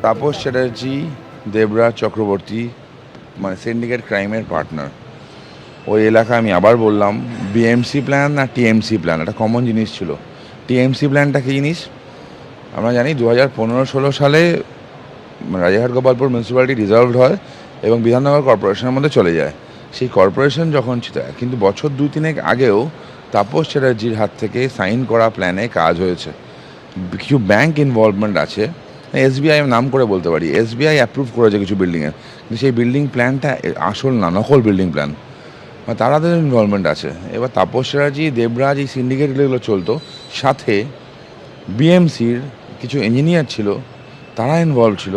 তাপস চ্যাটার্জি, দেবরাজ চক্রবর্তী মানে syndicate ক্রাইমের partner. ওই এলাকা আমি আবার বললাম, বিএমসি প্ল্যান না টিএমসি প্ল্যান, একটা কমন জিনিস ছিল। টিএমসি প্ল্যানটা কী জিনিস আমরা জানি, 2015-16 সালে রাজারহাট গোপালপুর মিউনিসিপ্যালিটি ডিজলভড হয় এবং বিধাননগর কর্পোরেশনের মধ্যে চলে যায়। সেই কর্পোরেশন যখন ছিল, কিন্তু বছর 2-3 আগেও তাপস চ্যাটার্জির হাত থেকে সাইন করা প্ল্যানে কাজ হয়েছে। কিছু ব্যাংক ইনভলভমেন্ট আছে, এসবিআই নাম করে বলতে পারি, এসবিআই অ্যাপ্রুভ করেছে কিছু বিল্ডিংয়ের, কিন্তু সেই বিল্ডিং প্ল্যানটা আসল না, নকল বিল্ডিং প্ল্যান, তাদের ইনভলভমেন্ট আছে। এবার তাপস চ্যাটার্জি, দেবরাজ, এই সিন্ডিকেটগুলো চলতো, সাথে বিএমসির কিছু ইঞ্জিনিয়ার ছিল, তারা ইনভলভ ছিল।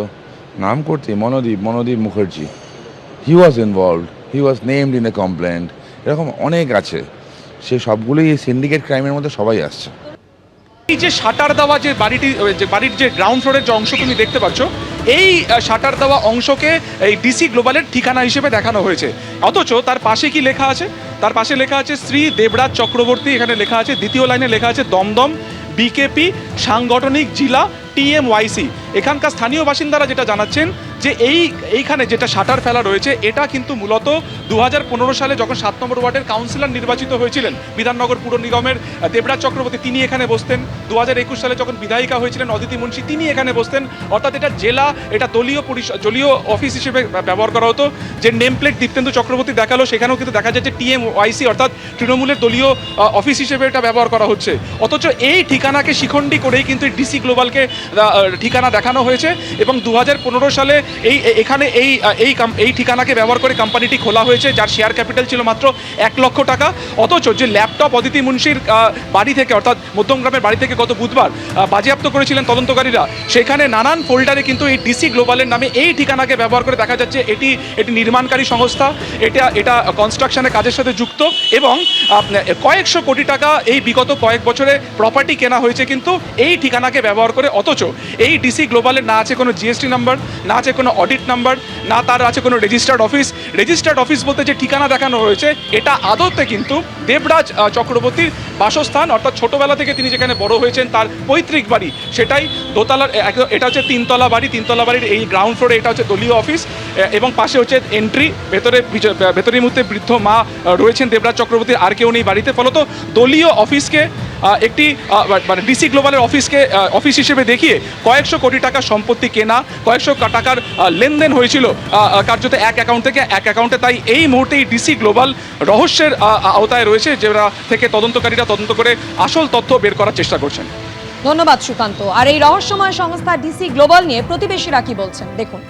নাম করতে Monodip Mukherjee, he was involved, he was named in a complaint, এরকম অনেক আছে। সে সবগুলোই এই সিন্ডিকেট ক্রাইমের মধ্যে সবাই আসছে। এই যে শাটার দেওয়া যে বাড়ির যে গ্রাউন্ড ফ্লোরের যে অংশ তুমি দেখতে পাচ্ছ, এই শাটার দেওয়া অংশকে এই ডিসি গ্লোবালের ঠিকানা হিসেবে দেখানো হয়েছে। অথচ তার পাশে কি লেখা আছে? তার পাশে লেখা আছে শ্রী দেবরাজ চক্রবর্তী, এখানে লেখা আছে, দ্বিতীয় লাইনে লেখা আছে দমদম বিকেপি সাংগঠনিক জেলা টিএমওয়াইসি। এখানকার স্থানীয় বাসিন্দারা যেটা জানাচ্ছেন যে এইখানে যেটা শাটার ফেলা রয়েছে, এটা কিন্তু মূলত 2015 সালে যখন 7 নম্বর ওয়ার্ডের কাউন্সিলর নির্বাচিত হয়েছিলেন বিধাননগর পুর নিগমের দেবরাজ চক্রবর্তী, তিনি এখানে বসতেন। 2021 সালে যখন বিধায়িকা হয়েছিলেন অদিতি মুন্সি, তিনি এখানে বসতেন। অর্থাৎ এটা জেলা, এটা দলীয় অফিস হিসেবে ব্যবহার করা হতো। যে নেম প্লেট দীপ্তেন্দু চক্রবর্তী দেখালো, সেখানেও কিন্তু দেখা যাচ্ছে টিএমওয়াইসি, অর্থাৎ তৃণমূলের দলীয় অফিস হিসেবে এটা ব্যবহার করা হচ্ছে। অথচ এই ঠিকানাকে শিখণ্ডী করেই কিন্তু ডিসি গ্লোবালকে ঠিকানা দেখানো হয়েছে। এবং 2015 সালে এখানে এই ঠিকানাকে ব্যবহার করে কোম্পানিটি খোলা হয়েছে, যার শেয়ার ক্যাপিটাল ছিল মাত্র 1 লক্ষ টাকা। অথচ যে ল্যাপটপ অদিতি মুন্সির বাড়ি থেকে, অর্থাৎ মধ্যমগ্রামের বাড়ি থেকে গত বুধবার বাজেয়াপ্ত করেছিলেন তদন্তকারীরা, সেখানে নানান ফোল্ডারে কিন্তু এই ডিসি গ্লোবালের নামে এই ঠিকানাকে ব্যবহার করে দেখা যাচ্ছে এটি নির্মাণকারী সংস্থা, এটা কনস্ট্রাকশনের কাজের সাথে যুক্ত। এবং কয়েকশো কোটি টাকা এই বিগত কয়েক বছরে প্রপার্টি কেনা হয়েছে কিন্তু এই ঠিকানাকে ব্যবহার করে। অথচ এই ডিসি গ্লোবালের না আছে কোনো জিএসটি নাম্বার, না আছে কোনো অডিট নাম্বার, না তার আছে কোনো রেজিস্টার্ড অফিস বলতে যে ঠিকানা দেখানো হয়েছে, এটা আদতে কিন্তু দেবরাজ চক্রবর্তীর বাসস্থান, অর্থাৎ ছোটবেলা থেকে তিনি যেখানে বড় হয়েছেন তার পৈতৃক বাড়ি, সেটাই দোতলার, এটা হচ্ছে 3 তলা বাড়ির এই গ্রাউন্ড ফ্লোরে এটা হচ্ছে দলীয় অফিস, এবং পাশে হচ্ছে এন্ট্রি। ভেতরের মধ্যে বৃদ্ধ মা রয়েছেন দেবরাজ চক্রবর্তীর, আর কেউ নেই বাড়িতে। ফলত দলীয় অফিসকে একটি মানে ডিসি গ্লোবালের অফিস হিসেবে দেখিয়ে কয়েকশো কোটি টাকার সম্পত্তি কেনা, কয়েকশো টাকার লেনদেন হয়েছিল কার্যত এক অ্যাকাউন্ট থেকে এক অ্যাকাউন্টে। তাই এই মুহূর্তে এই ডিসি গ্লোবাল রহস্যের আওতায় রয়েছে, যেটা থেকে তদন্তকারীরা তদন্ত করে আসল তথ্য বের করার চেষ্টা করছেন। ধন্যবাদ সুকান্ত। আর এই রহস্যময় সংস্থা ডিসি গ্লোবাল নিয়ে প্রতিবেশীরা কি বলছেন দেখুন।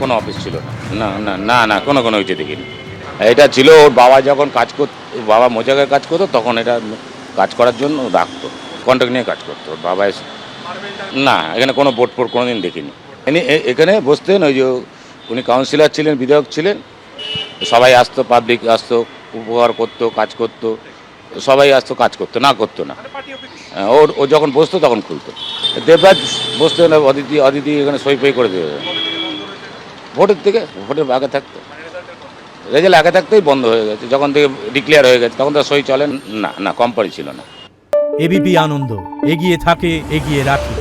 কোনো অফিস ছিল না, না কোনো কিছু দেখিনি। এটা ছিল ওর বাবা যখন কাজ করতো, বাবা মোজাকের কাজ করতো, তখন এটা কাজ করার জন্য রাখতো, কন্ট্রাক্ট নিয়ে কাজ করতো। ওর বাবা না, এখানে কোনো বোর্ড কোনোদিন দেখিনি। এখানে বসতেন, ওই যে উনি কাউন্সিলর ছিলেন, বিধায়ক ছিলেন, সবাই আসতো, পাবলিক আসতো, উপকার করতো, কাজ করতো, সবাই আসতো, কাজ করতো না ও যখন বসতো তখন খুলতো। দেবরাজ বসতেন, অদিতি এখানে সই ফই করে দেবে। ভোটের আগে থাকতো, রেজাল্ট আগে থাকতেই বন্ধ হয়ে গেছে, যখন থেকে ডিক্লেয়ার হয়ে গেছে তখন তো সই চলেন না, কোম্পানি ছিল না। এবিপি আনন্দ, এগিয়ে থাকে, এগিয়ে রাখে।